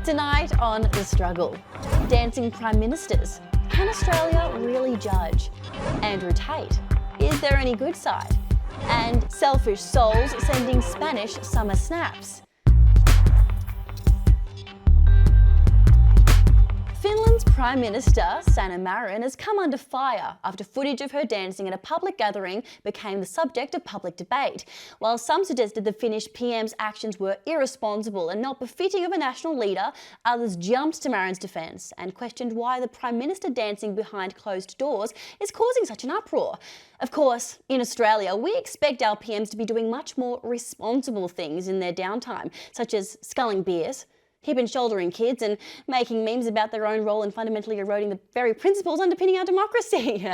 Tonight on The Struggle, dancing prime ministers. Can Australia really judge? Andrew Tate, is there any good side? And selfish souls sending Spanish summer snaps. Finland's Prime Minister, Sanna Marin, has come under fire after footage of her dancing at a public gathering became the subject of public debate. While some suggested the Finnish PM's actions were irresponsible and not befitting of a national leader, others jumped to Marin's defence and questioned why the Prime Minister dancing behind closed doors is causing such an uproar. Of course, in Australia, we expect our PMs to be doing much more responsible things in their downtime, such as sculling beers, hip and shouldering kids, and making memes about their own role in fundamentally eroding the very principles underpinning our democracy.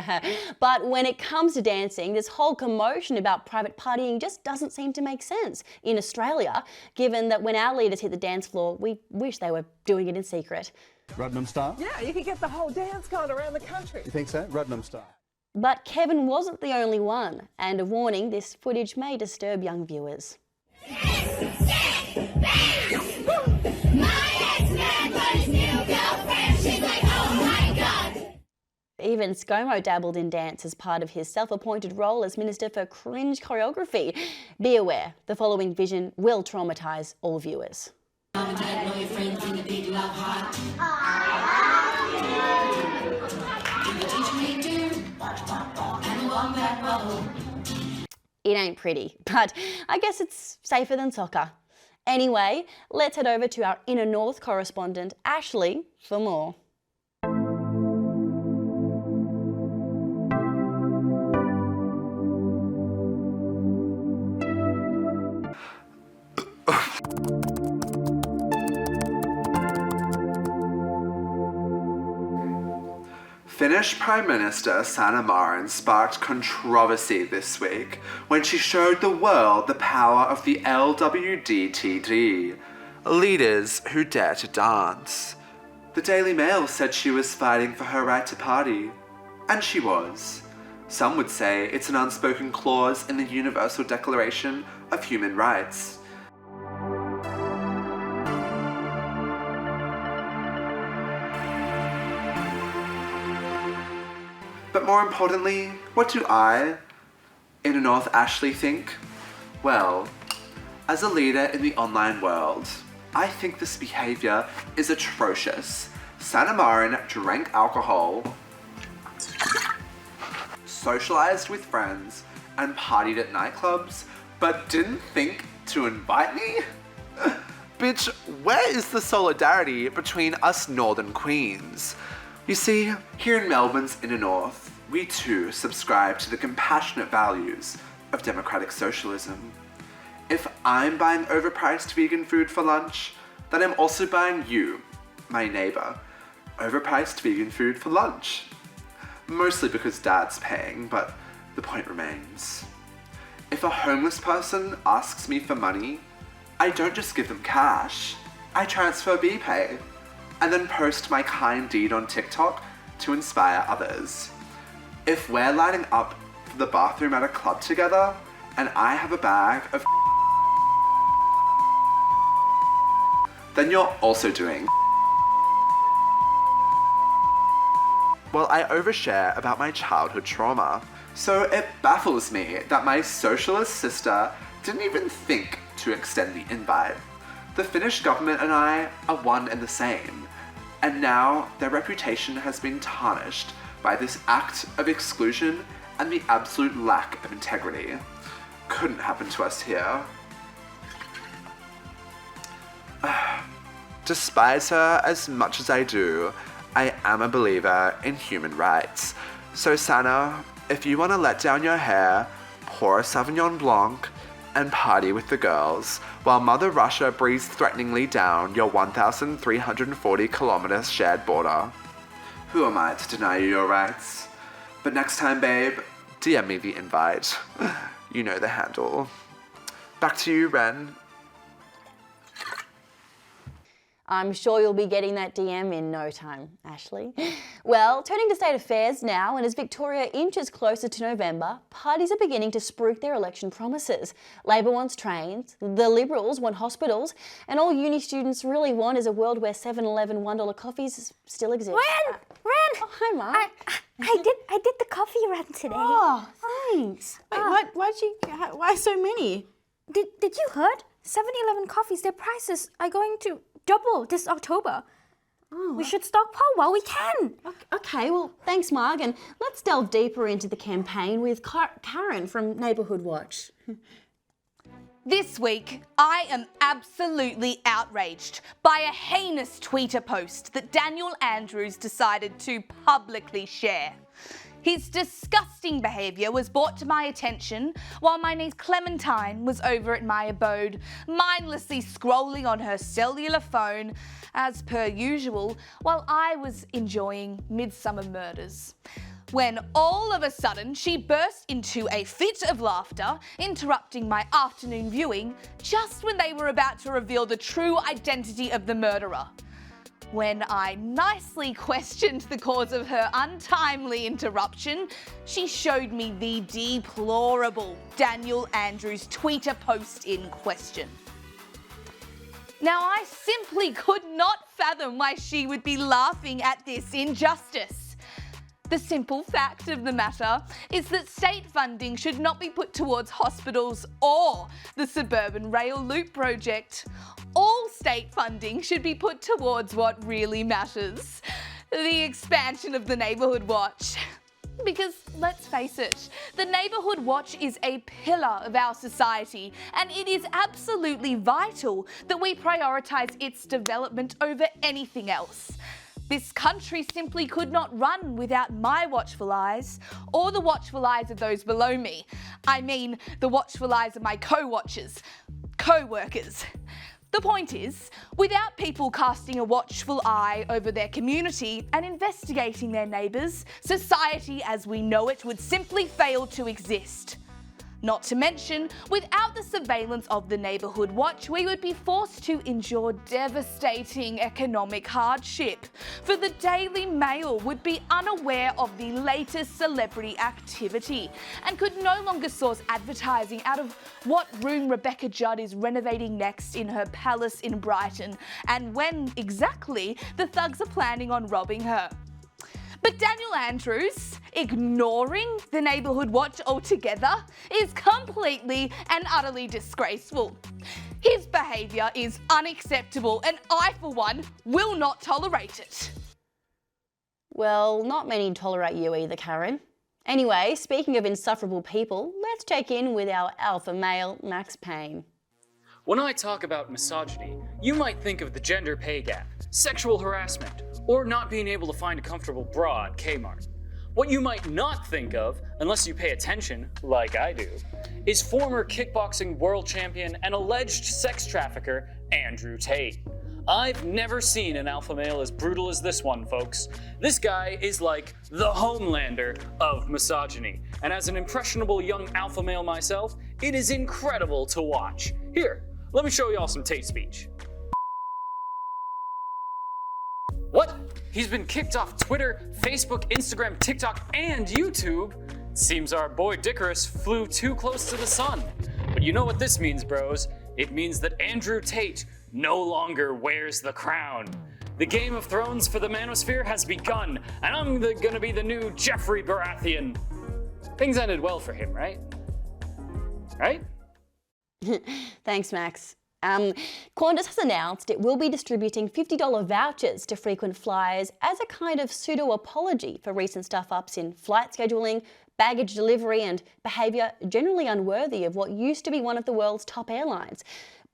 But when it comes to dancing, this whole commotion about private partying just doesn't seem to make sense in Australia, given that when our leaders hit the dance floor, we wish they were doing it in secret. Rudnam style? Yeah, you could get the whole dance going around the country. You think so? Rudnam style. But Kevin wasn't the only one, and a warning, this footage may disturb young viewers. Even ScoMo dabbled in dance as part of his self-appointed role as Minister for Cringe Choreography. Be aware, the following vision will traumatise all viewers. It ain't pretty, but I guess it's safer than soccer. Anyway, let's head over to our Inner North correspondent, Ashley, for more. Finnish Prime Minister Sanna Marin sparked controversy this week when she showed the world the power of the LWDTD, leaders who dare to dance. The Daily Mail said she was fighting for her right to party, and she was. Some would say it's an unspoken clause in the Universal Declaration of Human Rights. But more importantly, what do I, Inner North Ashley, think? Well, as a leader in the online world, I think this behaviour is atrocious. Sanna Marin drank alcohol, socialised with friends, and partied at nightclubs, but didn't think to invite me? Bitch, where is the solidarity between us northern queens? You see, here in Melbourne's Inner North, we too subscribe to the compassionate values of democratic socialism. If I'm buying overpriced vegan food for lunch, then I'm also buying you, my neighbour, overpriced vegan food for lunch. Mostly because Dad's paying, but the point remains. If a homeless person asks me for money, I don't just give them cash, I transfer BPay, and then post my kind deed on TikTok to inspire others. If we're lining up for the bathroom at a club together, and I have a bag of then you're also doing. Well, I overshare about my childhood trauma, so it baffles me that my socialist sister didn't even think to extend the invite. The Finnish government and I are one and the same, and now their reputation has been tarnished by this act of exclusion and the absolute lack of integrity. Couldn't happen to us here. Despise her as much as I do, I am a believer in human rights. So Sanna, if you want to let down your hair, pour a Sauvignon Blanc, and party with the girls, while Mother Russia breathes threateningly down your 1,340 kilometers shared border, who am I to deny you your rights? But next time, babe, DM me the invite. You know the handle. Back to you, Ren. I'm sure you'll be getting that DM in no time, Ashley. Well, turning to state affairs now, and as Victoria inches closer to November, parties are beginning to spruik their election promises. Labor wants trains, the Liberals want hospitals, and all uni students really want is a world where 7-Eleven $1 coffees still exist. Ren! Oh, hi, Mark. I did the coffee run today. Oh, thanks. Wait, why so many? Did you heard? 7-Eleven coffees, their prices are going to double this October. We should stockpile while we can. Okay, well, thanks, Marg, and let's delve deeper into the campaign with Karen from Neighbourhood Watch. This week, I am absolutely outraged by a heinous Twitter post that Daniel Andrews decided to publicly share. His disgusting behaviour was brought to my attention while my niece Clementine was over at my abode, mindlessly scrolling on her cellular phone, as per usual, while I was enjoying Midsummer Murders. When all of a sudden she burst into a fit of laughter, interrupting my afternoon viewing just when they were about to reveal the true identity of the murderer. When I nicely questioned the cause of her untimely interruption, she showed me the deplorable Daniel Andrews Twitter post in question. Now, I simply could not fathom why she would be laughing at this injustice. The simple fact of the matter is that state funding should not be put towards hospitals or the suburban rail loop project. All state funding should be put towards what really matters, the expansion of the Neighbourhood Watch. Because let's face it, the Neighbourhood Watch is a pillar of our society, and it is absolutely vital that we prioritise its development over anything else. This country simply could not run without my watchful eyes, or the watchful eyes of those below me. I mean, the watchful eyes of my co-watchers, co-workers. The point is, without people casting a watchful eye over their community and investigating their neighbours, society as we know it would simply fail to exist. Not to mention, without the surveillance of the Neighbourhood Watch, we would be forced to endure devastating economic hardship, for the Daily Mail would be unaware of the latest celebrity activity and could no longer source advertising out of what room Rebecca Judd is renovating next in her palace in Brighton and when exactly the thugs are planning on robbing her. But Daniel Andrews, ignoring the Neighbourhood Watch altogether, is completely and utterly disgraceful. His behaviour is unacceptable and I, for one, will not tolerate it. Well, not many tolerate you either, Karen. Anyway, speaking of insufferable people, let's check in with our alpha male, Max Payne. When I talk about misogyny, you might think of the gender pay gap, sexual harassment, or not being able to find a comfortable bra at Kmart. What you might not think of, unless you pay attention, like I do, is former kickboxing world champion and alleged sex trafficker Andrew Tate. I've never seen an alpha male as brutal as this one, folks. This guy is like the Homelander of misogyny, and as an impressionable young alpha male myself, it is incredible to watch. Here, let me show y'all some Tate speech. What? He's been kicked off Twitter, Facebook, Instagram, TikTok, and YouTube? Seems our boy Dickerus flew too close to the sun. But you know what this means, bros? It means that Andrew Tate no longer wears the crown. The Game of Thrones for the Manosphere has begun, and I'm gonna be the new Jeffrey Baratheon. Things ended well for him, right? Right? Thanks, Max. Qantas has announced it will be distributing $50 vouchers to frequent flyers as a kind of pseudo-apology for recent stuff-ups in flight scheduling, baggage delivery and behaviour generally unworthy of what used to be one of the world's top airlines.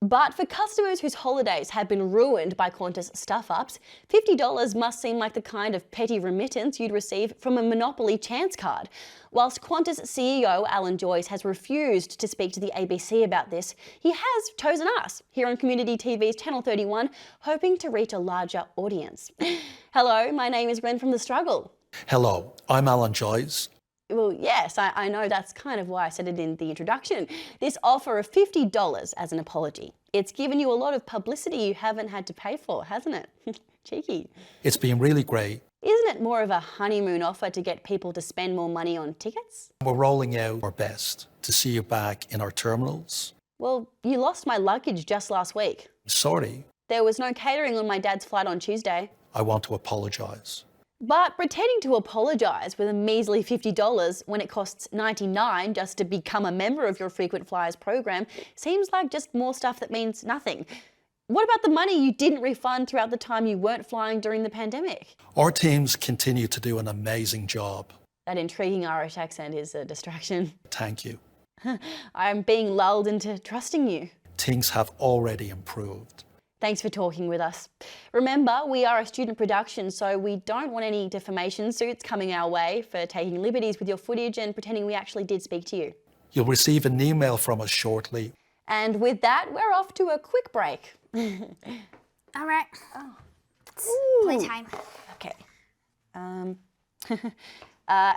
But for customers whose holidays have been ruined by Qantas stuff-ups, $50 must seem like the kind of petty remittance you'd receive from a Monopoly chance card. Whilst Qantas CEO Alan Joyce has refused to speak to the ABC about this, he has chosen us here on Community TV's Channel 31, hoping to reach a larger audience. Hello, my name is Ren from The Struggle. Hello, I'm Alan Joyce. Well, yes, I know that's kind of why I said it in the introduction. This offer of $50 as an apology. It's given you a lot of publicity you haven't had to pay for, hasn't it? Cheeky. It's been really great. Isn't it more of a honeymoon offer to get people to spend more money on tickets? We're rolling out our best to see you back in our terminals. Well, you lost my luggage just last week. Sorry, There was no catering on my dad's flight on Tuesday. I want to apologise. But pretending to apologise with a measly $50 when it costs $99 just to become a member of your frequent flyers program seems like just more stuff that means nothing. What about the money you didn't refund throughout the time you weren't flying during the pandemic? Our teams continue to do an amazing job. That intriguing Irish accent is a distraction. Thank you. I'm being lulled into trusting you. Things have already improved. Thanks for talking with us. Remember, we are a student production, so we don't want any defamation suits coming our way for taking liberties with your footage and pretending we actually did speak to you. You'll receive an email from us shortly. And with that, we're off to a quick break. All right. It's playtime. Okay.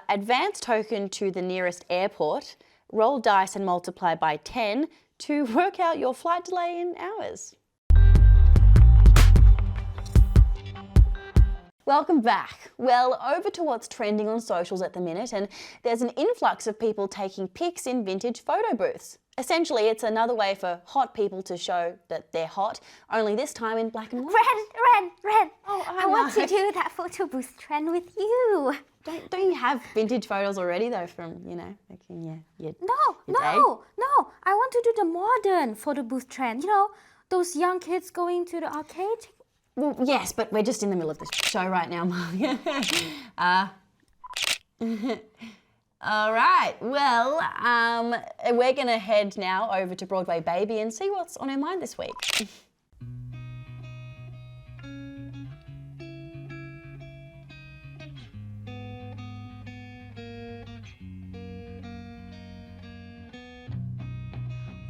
Advance token to the nearest airport, roll dice and multiply by 10 to work out your flight delay in hours. Welcome back. Well, over to what's trending on socials at the minute, and there's an influx of people taking pics in vintage photo booths. Essentially, it's another way for hot people to show that they're hot, only this time in black and white. Ren. Oh, I want to do that photo booth trend with you. Don't you have vintage photos already though from, like in your day? No. I want to do the modern photo booth trend. You know, those young kids going to the arcade. Well, yes, but we're just in the middle of the show right now, Mum. All right, well, we're going to head now over to Broadway Baby and see what's on her mind this week.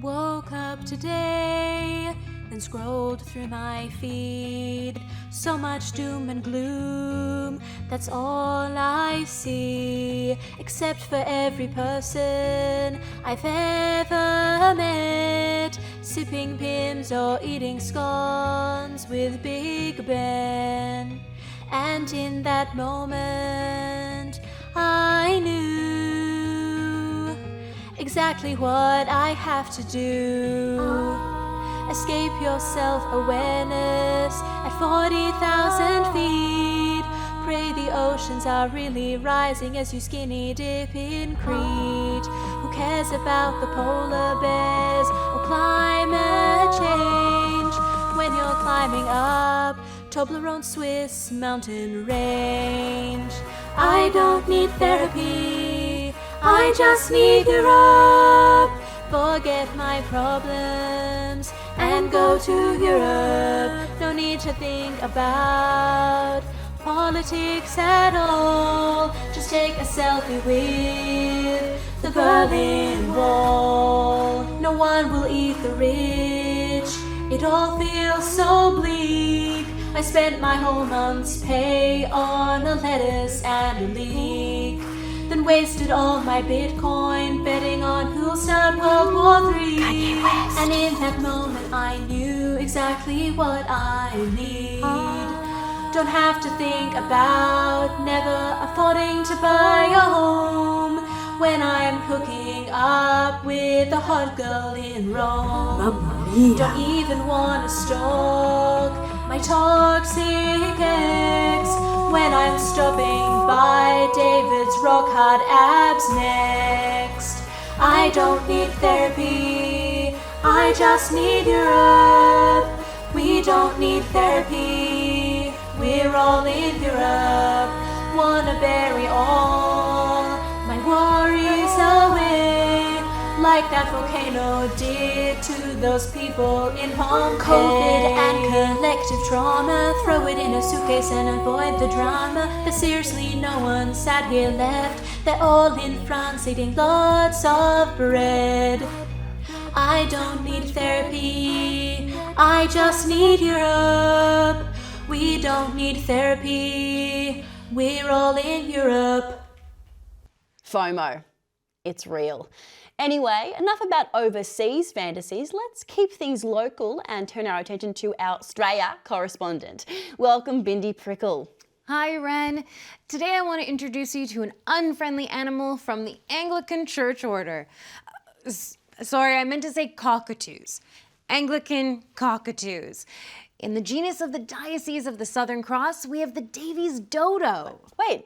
Woke up today and scrolled through my feed. So much doom and gloom, that's all I see. Except for every person I've ever met, sipping Pims or eating scones with Big Ben. And in that moment, I knew exactly what I have to do. Escape your self-awareness at 40,000 feet. Pray the oceans are really rising as you skinny dip in Crete. Who cares about the polar bears or climate change when you're climbing up Toblerone Swiss mountain range? I don't need therapy, I just need Europe. Forget my problems and go to Europe. No need to think about politics at all. Just take a selfie with the Berlin Wall. No one will eat the rich, it all feels so bleak. I spent my whole month's pay on a lettuce and a leek, then wasted all my Bitcoin betting on who'll start World War III. And in that moment I knew exactly what I need. Don't have to think about never affording to buy a home when I'm hooking up with a hot girl in Rome. Don't even want to stalk my toxic ex when I'm stopping by David's rock hard abs next. I don't need therapy, I just need Europe. We don't need therapy, we're all in Europe. Wanna bury all my worries away, like that volcano did to those people in Pompeii. COVID and collective trauma, throw it in a suitcase and avoid the drama. But seriously, no one sat here left, they're all in France eating lots of bread. I don't need therapy, I just need Europe. We don't need therapy, we're all in Europe. FOMO. It's real. Anyway, enough about overseas fantasies. Let's keep things local and turn our attention to our Australia correspondent. Welcome, Bindi Prickle. Hi, Ren. Today I want to introduce you to an unfriendly animal from the Anglican Church Order. Sorry, I meant to say cockatoos. Anglican cockatoos. In the genus of the Diocese of the Southern Cross, we have the Davies dodo. Wait,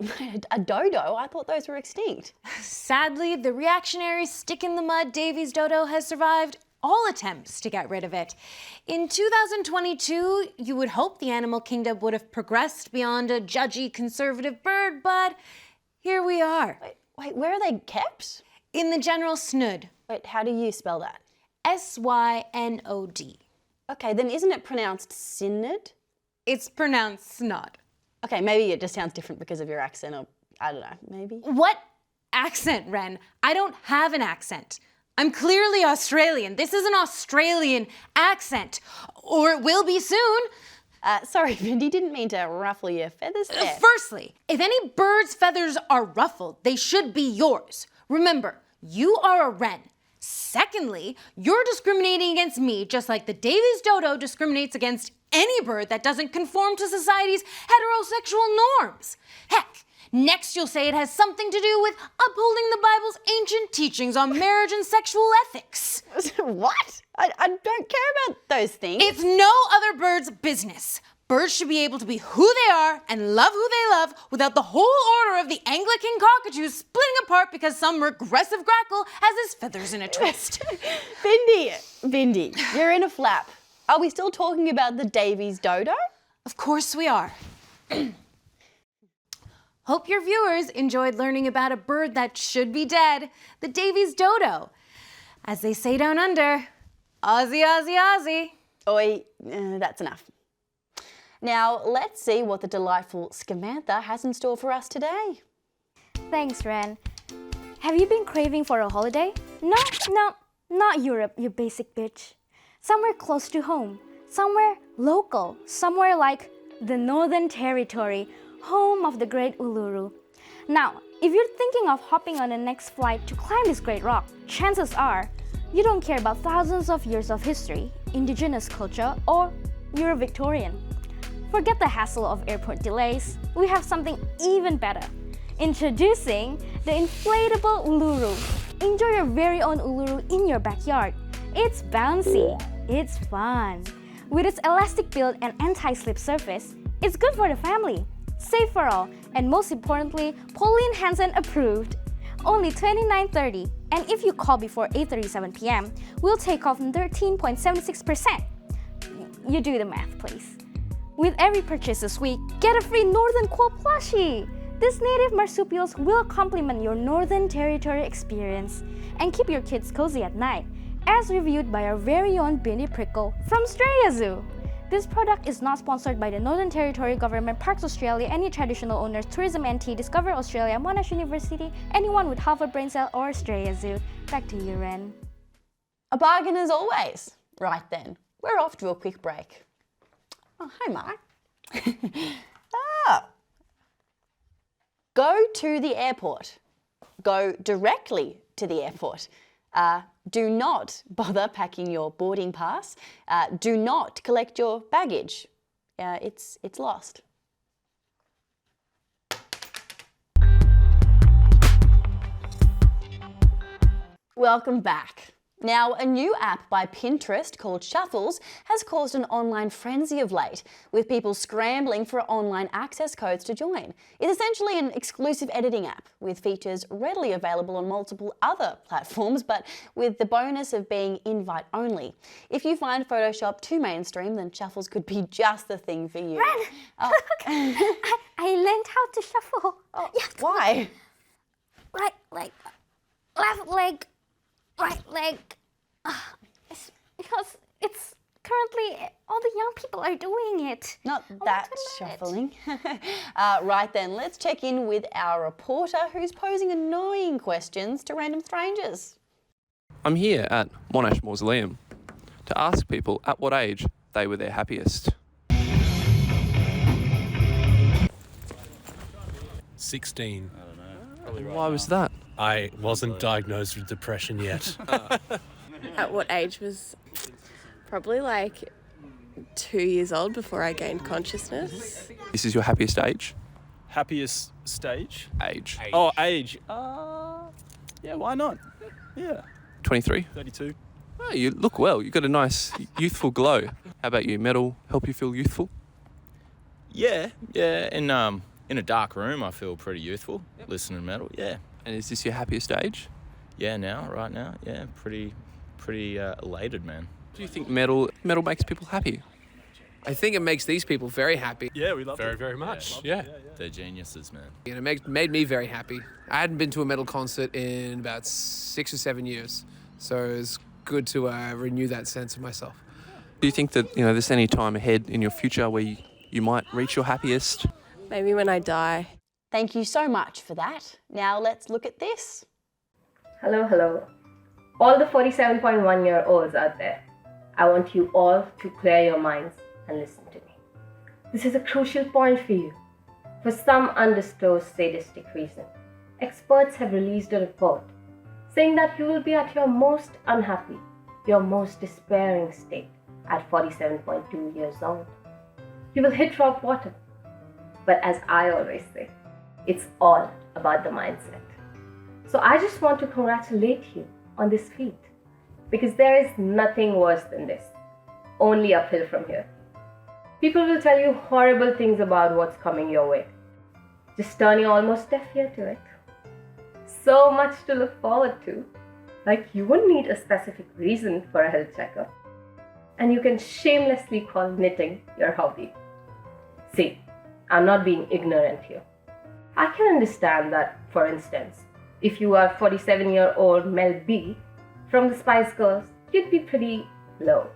a dodo? I thought those were extinct. Sadly, the reactionary stick-in-the-mud Davies dodo has survived all attempts to get rid of it. In 2022, you would hope the animal kingdom would have progressed beyond a judgy conservative bird, but here we are. Wait, where are they kept? In the general snud. Wait, how do you spell that? S-Y-N-O-D. Okay, then isn't it pronounced synod? It's pronounced snod. Okay, maybe it just sounds different because of your accent, or I don't know, maybe? What accent, Ren? I don't have an accent. I'm clearly Australian. This is an Australian accent. Or it will be soon. Sorry, Bindi, didn't mean to ruffle your feathers there. Firstly, if any bird's feathers are ruffled, they should be yours. Remember, you are a wren. Secondly, you're discriminating against me just like the Davies dodo discriminates against any bird that doesn't conform to society's heterosexual norms. Heck, next you'll say it has something to do with upholding the Bible's ancient teachings on marriage and sexual ethics. What? I don't care about those things. It's no other bird's business. Birds should be able to be who they are and love who they love without the whole order of the Anglican cockatoos splitting apart because some regressive grackle has his feathers in a twist. Bindi, you're in a flap. Are we still talking about the Davies dodo? Of course we are. Hope your viewers enjoyed learning about a bird that should be dead, the Davies dodo. As they say down under, Aussie, Aussie, Aussie. Oi, that's enough. Now, let's see what the delightful Scamantha has in store for us today. Thanks, Ren. Have you been craving for a holiday? No, not Europe, you basic bitch. Somewhere close to home, somewhere local, somewhere like the Northern Territory, home of the great Uluru. Now, if you're thinking of hopping on the next flight to climb this great rock, chances are you don't care about thousands of years of history, indigenous culture, or you're a Victorian. Forget the hassle of airport delays. We have something even better. Introducing the inflatable Uluru. Enjoy your very own Uluru in your backyard. It's bouncy, it's fun. With its elastic build and anti-slip surface, it's good for the family, safe for all, and most importantly, Pauline Hansen approved. Only $29.30, and if you call before 8:37 p.m., we'll take off 13.76%. You do the math, please. With every purchase this week, get a free Northern Quoll plushie. These native marsupials will complement your Northern Territory experience and keep your kids cozy at night, as reviewed by our very own Bindi Prickle from Australia Zoo. This product is not sponsored by the Northern Territory Government, Parks Australia, any traditional owners, Tourism NT, Discover Australia, Monash University, anyone with half a brain cell, or Australia Zoo. Back to you, Ren. A bargain as always. Right then, we're off to a quick break. Oh, hi, Mark. Go to the airport. Go directly to the airport. Do not bother packing your boarding pass. Do not collect your baggage. It's lost. Welcome back. Now, a new app by Pinterest called Shuffles has caused an online frenzy of late, with people scrambling for online access codes to join. It's essentially an exclusive editing app with features readily available on multiple other platforms, but with the bonus of being invite only. If you find Photoshop too mainstream, then Shuffles could be just the thing for you. Ren, look, I learned how to shuffle. Oh, why? Right leg, left leg, right leg. It's because it's currently all the young people are doing it. Not that shuffling. Right then, let's check in with our reporter who's posing annoying questions to random strangers. I'm here at Monash Mausoleum to ask people at what age they were their happiest. 16. Why was that? I wasn't diagnosed with depression yet. At what age was probably like 2 years old before I gained consciousness. This is your happiest age? Happiest stage? Age. Oh, age. Yeah, why not? Yeah. 23? 32. Oh, you look well. You've got a nice youthful glow. How about you? Metal help you feel youthful? Yeah. In a dark room, I feel pretty youthful. Listening to metal, yeah. And is this your happiest age? Yeah, right now, yeah, pretty elated, man. Do you think metal makes people happy? I think it makes these people very happy. Yeah, we love it. Very much. Yeah. They're geniuses, man. And it made me very happy. I hadn't been to a metal concert in about 6 or 7 years, so it was good to renew that sense of myself. Do you think that there's any time ahead in your future where you might reach your happiest? Maybe when I die. Thank you so much for that. Now let's look at this. Hello. All the 47.1-year-olds out there, I want you all to clear your minds and listen to me. This is a crucial point for you. For some undisclosed sadistic reason, experts have released a report saying that you will be at your most unhappy, your most despairing state at 47.2 years old. You will hit rock bottom. But as I always say, it's all about the mindset. So I just want to congratulate you on this feat, because there is nothing worse than this, only uphill from here. People will tell you horrible things about what's coming your way. Just turn your almost deaf ear to it. So much to look forward to. Like you wouldn't need a specific reason for a health checkup. And you can shamelessly call knitting your hobby. See, I'm not being ignorant here. I can understand that, for instance, if you are 47-year-old Mel B from the Spice Girls, you'd be pretty low.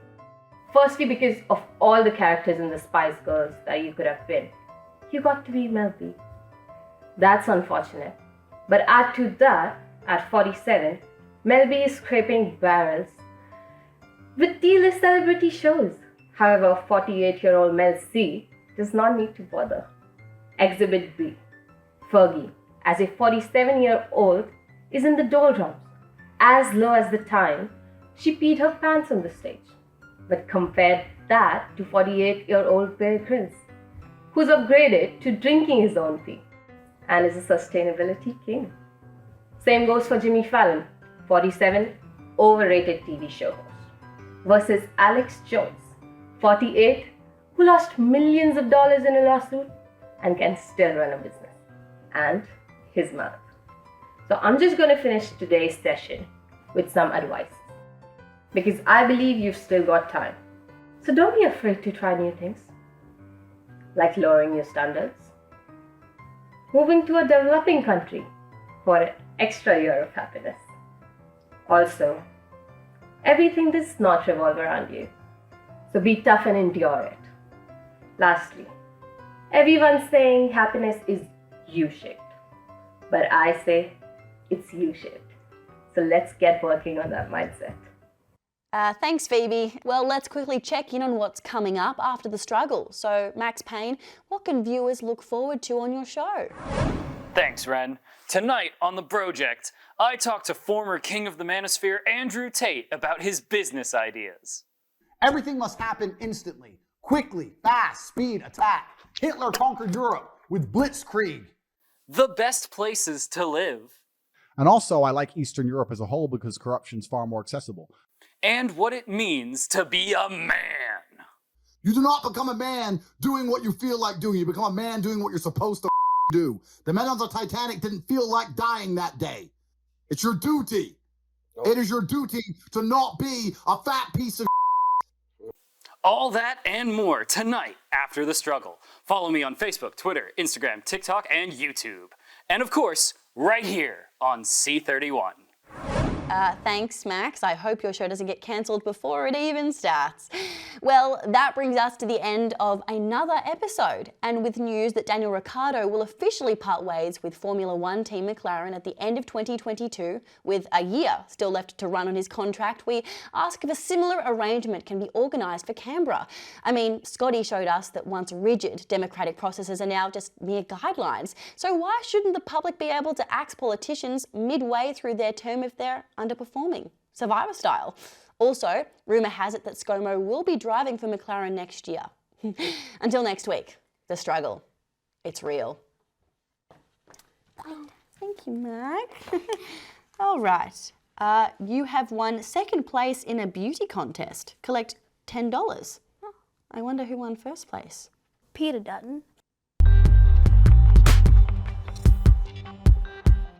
Firstly, because of all the characters in the Spice Girls that you could have been, you got to be Mel B. That's unfortunate. But add to that, at 47, Mel B is scraping barrels with D-list celebrity shows. However, 48-year-old Mel C does not need to bother. Exhibit B. Fergie, as a 47-year-old, is in the doldrums, as low as the time she peed her pants on the stage. But compare that to 48-year-old Bear Grylls, who's upgraded to drinking his own pee and is a sustainability king. Same goes for Jimmy Fallon, 47, overrated TV show host, versus Alex Jones, 48, who lost millions of dollars in a lawsuit and can still run a business. And his mouth. So I'm just going to finish today's session with some advice, because I believe you've still got time. So don't be afraid to try new things, like lowering your standards, moving to a developing country for an extra year of happiness. Also, everything does not revolve around you, so be tough and endure it. Lastly, everyone's saying happiness is U-shaped, but I say it's U-shaped. So let's get working on that mindset. Thanks, Phoebe. Well, let's quickly check in on what's coming up after the struggle. So, Max Payne, what can viewers look forward to on your show? Thanks, Ren. Tonight on The Project, I talked to former King of the Manosphere Andrew Tate about his business ideas. Everything must happen instantly, quickly, fast, speed, attack. Hitler conquered Europe with blitzkrieg. The best places to live. And also, I like Eastern Europe as a whole because corruption's far more accessible. And what it means to be a man. You do not become a man doing what you feel like doing. You become a man doing what you're supposed to do. The men on the Titanic didn't feel like dying that day. It's your duty. It is your duty to not be a fat piece of All that and more tonight after the struggle. Follow me on Facebook, Twitter, Instagram, TikTok, and YouTube. And of course, right here on C31. Thanks, Max. I hope your show doesn't get cancelled before it even starts. Well, that brings us to the end of another episode, and with news that Daniel Ricciardo will officially part ways with Formula One team McLaren at the end of 2022, with a year still left to run on his contract, we ask if a similar arrangement can be organised for Canberra. I mean, Scotty showed us that once rigid democratic processes are now just mere guidelines, so why shouldn't the public be able to axe politicians midway through their term if they're underperforming, Survivor style? Also, rumour has it that ScoMo will be driving for McLaren next year. Until next week, the struggle, it's real. Oh, thank you, Mac. All right, you have won second place in a beauty contest. Collect $10. Oh, I wonder who won first place. Peter Dutton.